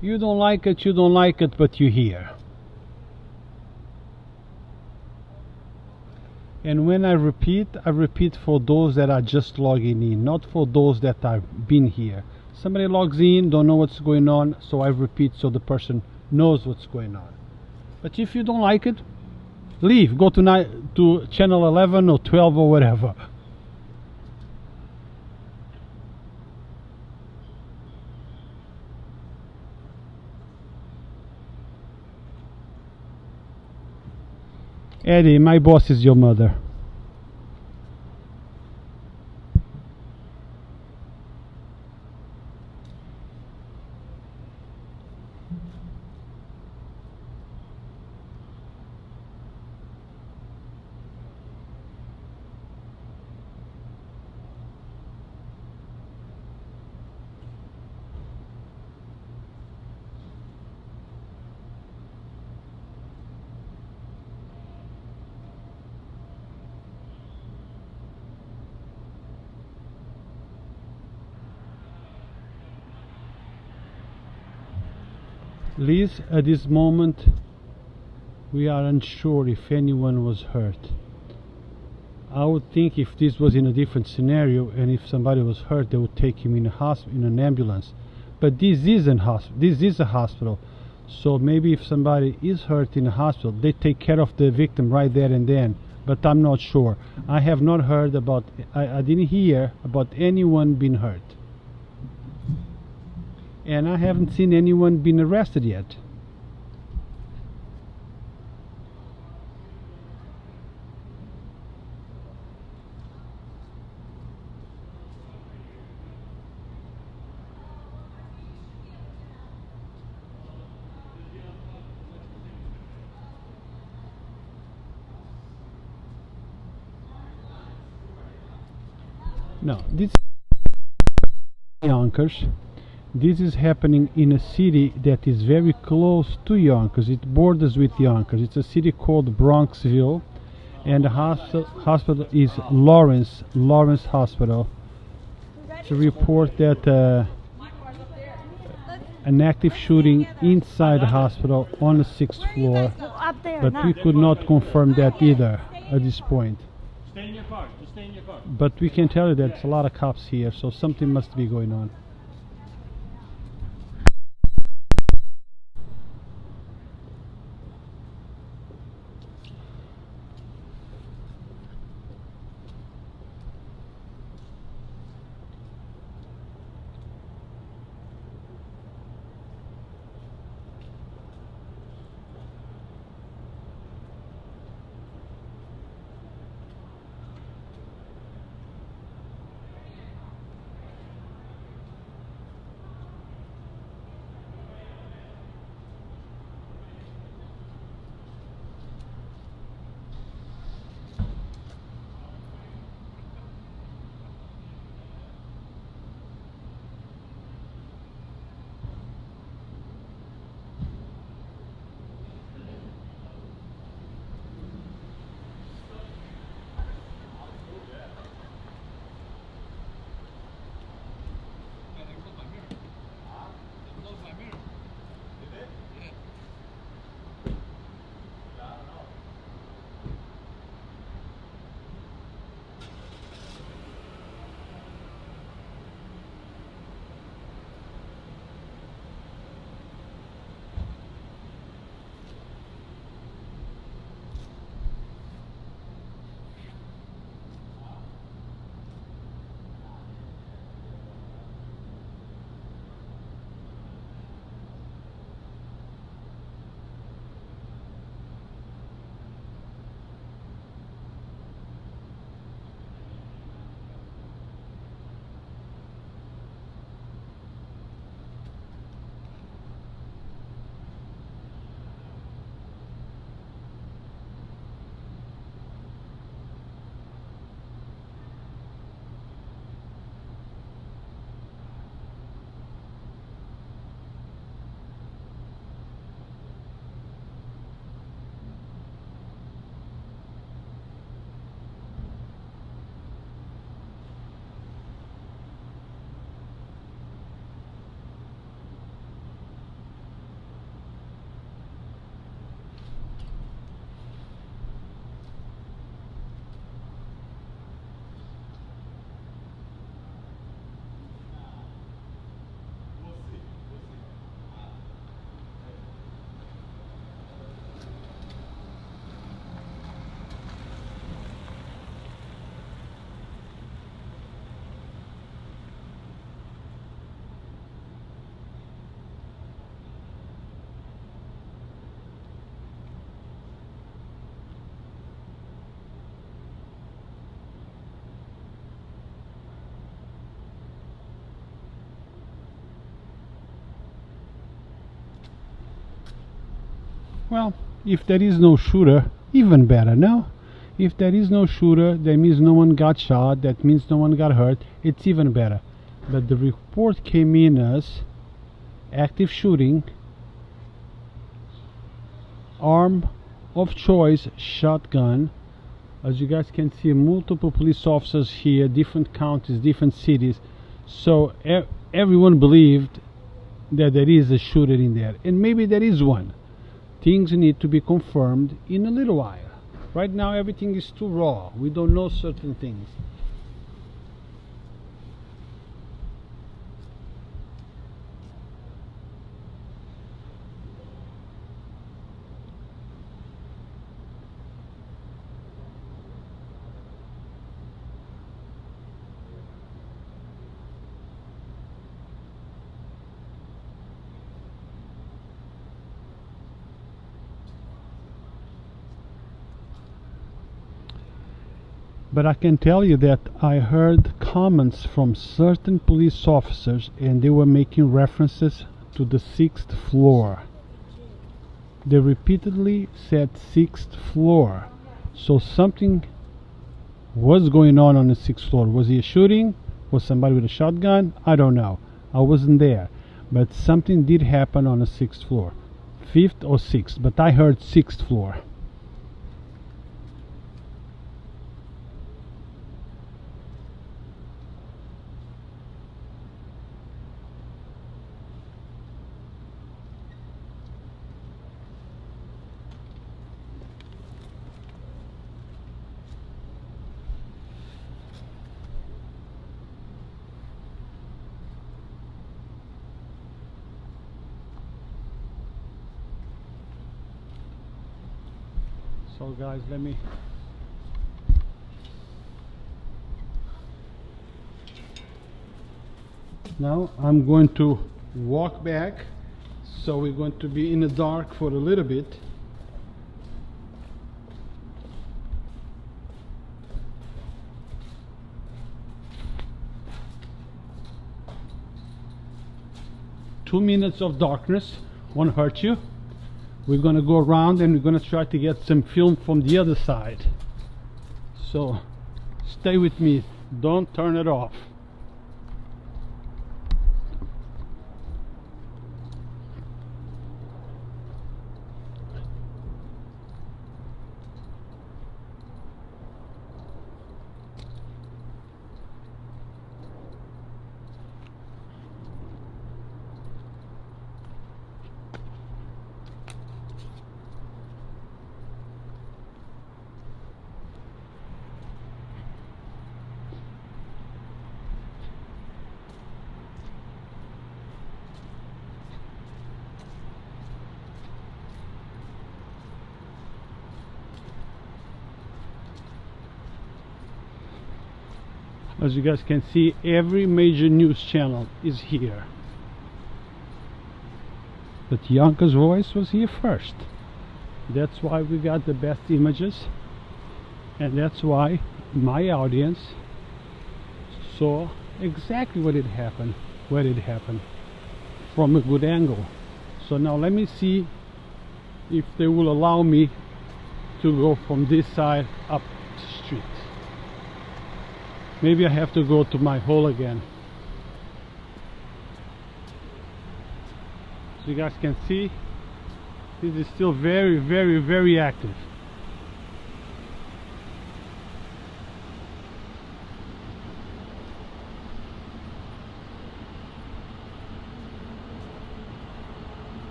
You don't like it, but you're here. And when I repeat for those that are just logging in, not for those that have been here. Somebody logs in, don't know what's going on, so I repeat so the person knows what's going on. But if you don't like it, leave, go to channel 11 or 12 or whatever. Eddie, my boss is your mother. Liz, at this moment we are unsure if anyone was hurt. I would think if this was in a different scenario and if somebody was hurt, they would take him in an ambulance. But this is a hospital, so maybe if somebody is hurt in a hospital, they take care of the victim right there and then. But I'm not sure. I have not heard about. I didn't hear about anyone being hurt. And I haven't seen anyone being arrested yet. No, this is Yonkers. This is happening in a city that is very close to Yonkers. It borders with Yonkers. It's a city called Bronxville, and the hospital is Lawrence Hospital. It's a report that an active shooting inside the hospital on the 6th floor, but we could not confirm that either at this point. Stay in your car. Just stay in your car. but we can tell you that there's a lot of cops here, so something must be going on. Well, if there is no shooter, even better, no? If there is no shooter, that means no one got shot, that means no one got hurt, it's even better. But the report came in as active shooting, arm of choice, shotgun. As you guys can see, multiple police officers here, different counties, different cities. So everyone believed that there is a shooter in there, and maybe there is one. Things need to be confirmed in a little while. Right now everything is too raw. We don't know certain things. But I can tell you that I heard comments from certain police officers, and they were making references to the 6th floor. They repeatedly said 6th floor. So something was going on the 6th floor. Was he a shooting? Was somebody with a shotgun? I don't know. I wasn't there. But something did happen on the 6th floor. 5th or 6th, but I heard 6th floor. So guys, let me now I'm going to walk back, so we're going to be in the dark for a little bit. Two minutes of darkness won't hurt you. We're gonna go around and we're gonna try to get some film from the other side. So stay with me, don't turn it off. As you guys can see, every major news channel is here. But Yonkers Voice was here first. That's why we got the best images, and that's why my audience saw exactly what had happened, where it happened, from a good angle. So now let me see if they will allow me to go from this side up the street. Maybe I have to go to my hole again. So you guys can see, this is still very, very, very active.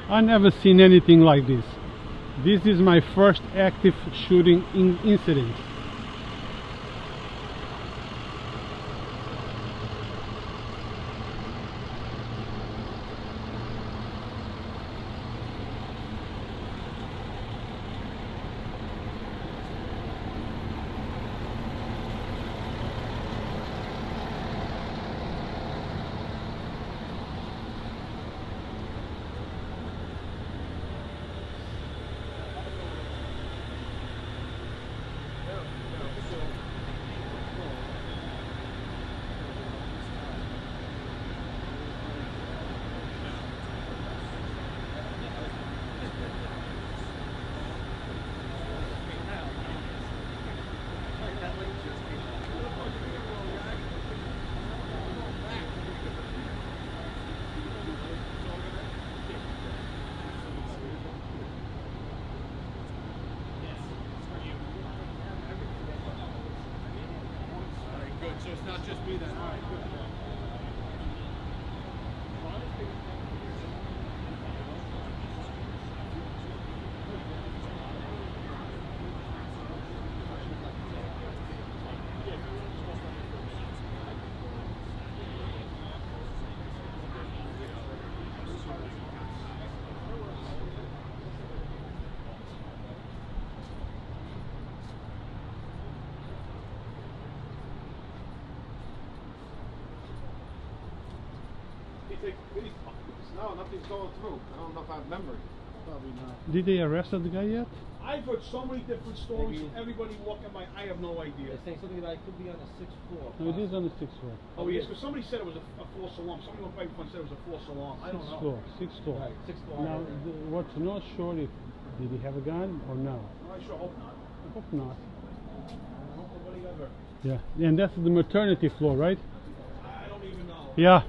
I never seen anything like this. This is my first active shooting incident. So it's not just me then. All right, good. No, nothing's going through. I don't know if I have memory. Probably not. Did they arrest the guy yet? I've heard so many different stories from everybody walking by. I have no idea. They're saying something about it could be on the 6th floor. No, it is on the 6th floor. Oh yes, because somebody said it was a false alarm. Somebody went by and said it was a false alarm. I don't know. Sixth floor. Right, 6th floor. Now, what's not sure if did he have a gun or no? I sure hope not. I hope not. I hope nobody got hurt. Yeah, and that's the maternity floor, right? I don't even know. Yeah.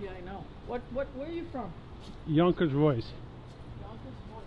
Yeah, I know. Where are you from? Yonkers Voice. Yonkers Voice.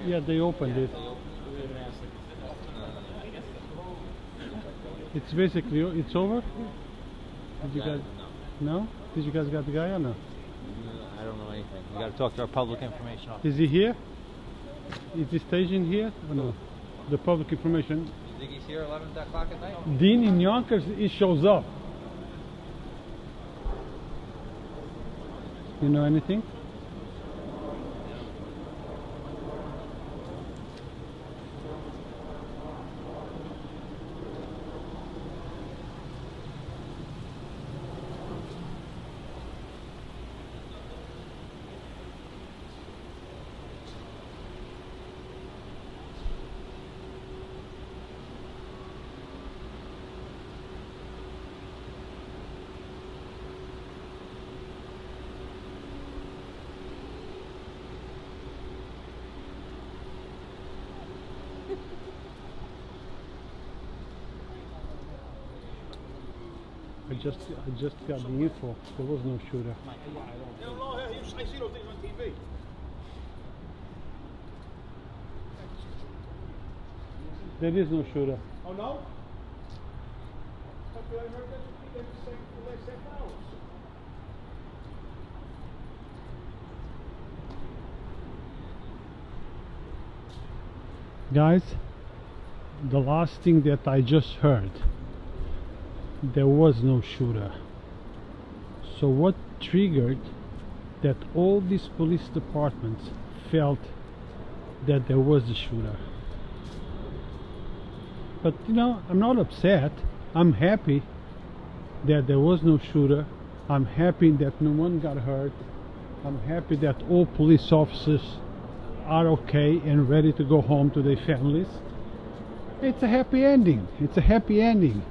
Yeah, they opened it. It's basically, it's over? Did you guys, no? Did you guys got the guy or no? I don't know anything. We got to talk to our public information officer. Is he here? Is he stationed here or no? The public information. You think he's here 11 o'clock at night? Dean in Yonkers, he shows up. You know anything? I just got the info. There was no shooter. I don't know. I see those things on TV. There is no shooter. Oh no? I heard that they were saying for the last 7 hours. Guys, the last thing that I just heard, there was no shooter. So what triggered that all these police departments felt that there was a shooter? But you know, I'm not upset. I'm happy that there was no shooter. I'm happy that no one got hurt. I'm happy that all police officers are okay and ready to go home to their families. It's a happy ending. It's a happy ending.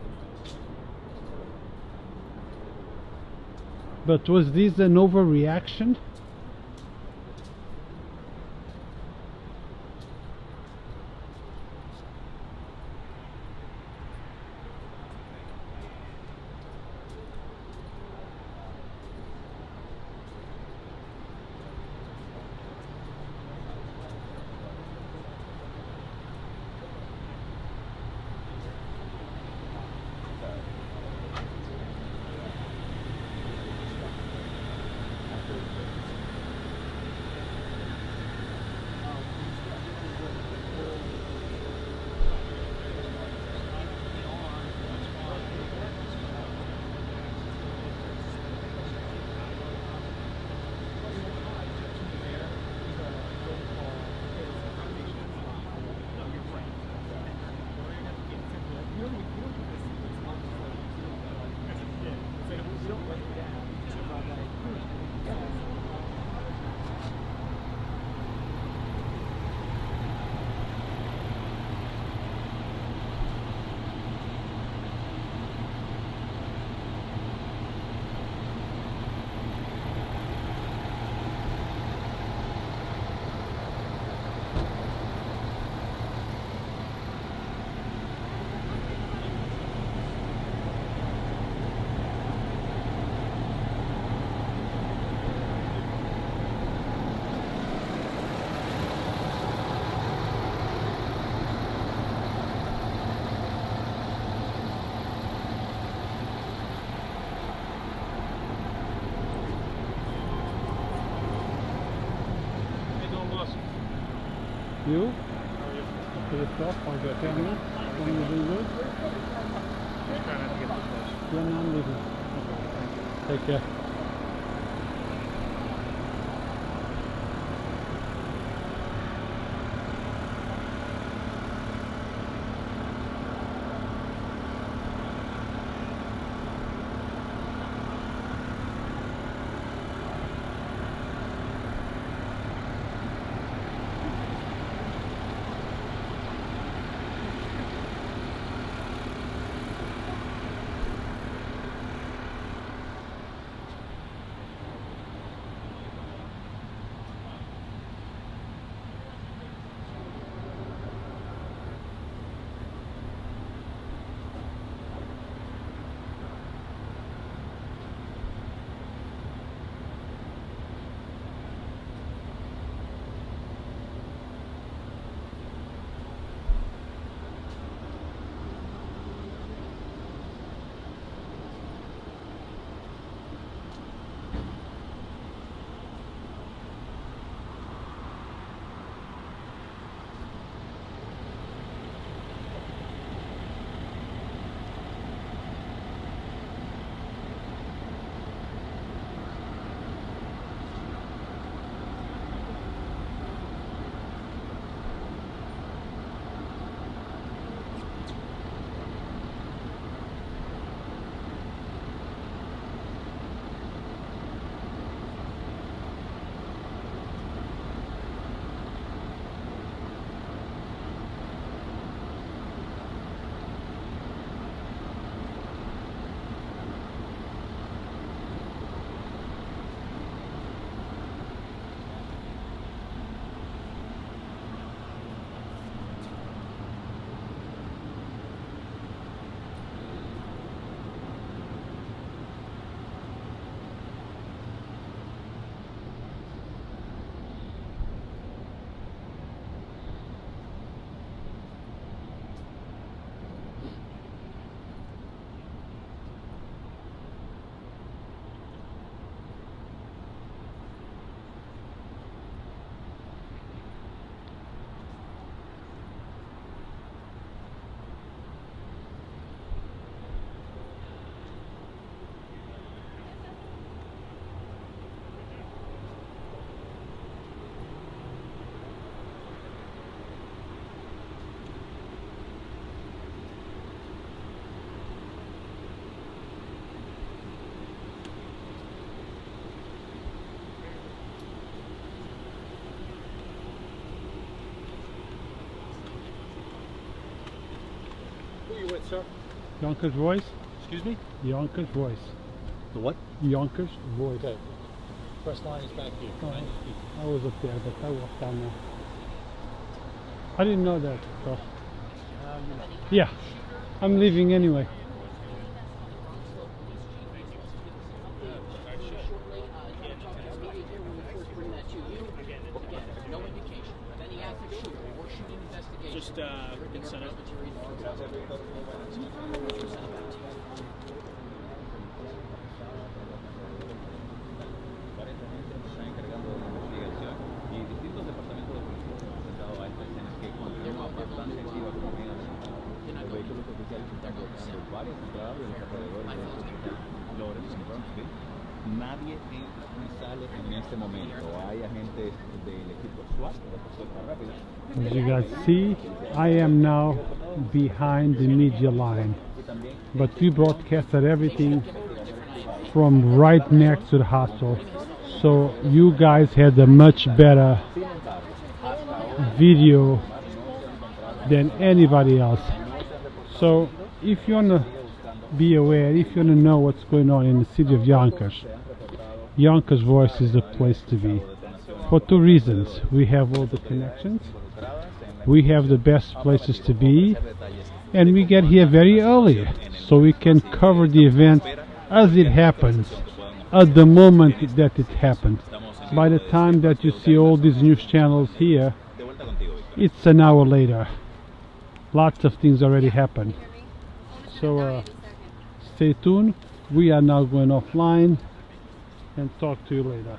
But was this an overreaction? You? For yourself, how's your family? Family doing good? You're not leaving. Take care. with, sir? Yonkers voice? Excuse me? Yonkers voice. The what? Yonkers voice. Okay. Press line is back here. Oh, I was up there, but I walked down there. I didn't know that. So. Yeah, I'm leaving anyway. Just been sent out. Nadie entra ni sale en este momento. Hay agentes del equipo SWAT, As you guys see, I am now behind the media line, but we broadcasted everything from right next to the hostel, so you guys had a much better video than anybody else. So if you want to be aware, if you want to know what's going on in the city of Yonkers, Yonkers Voice is the place to be. For two reasons: we have all the connections, we have the best places to be, and we get here very early so we can cover the event as it happens, at the moment that it happens. By the time that you see all these news channels here, it's an hour later. Lots of things already happened. So stay tuned. We are now going offline and talk to you later.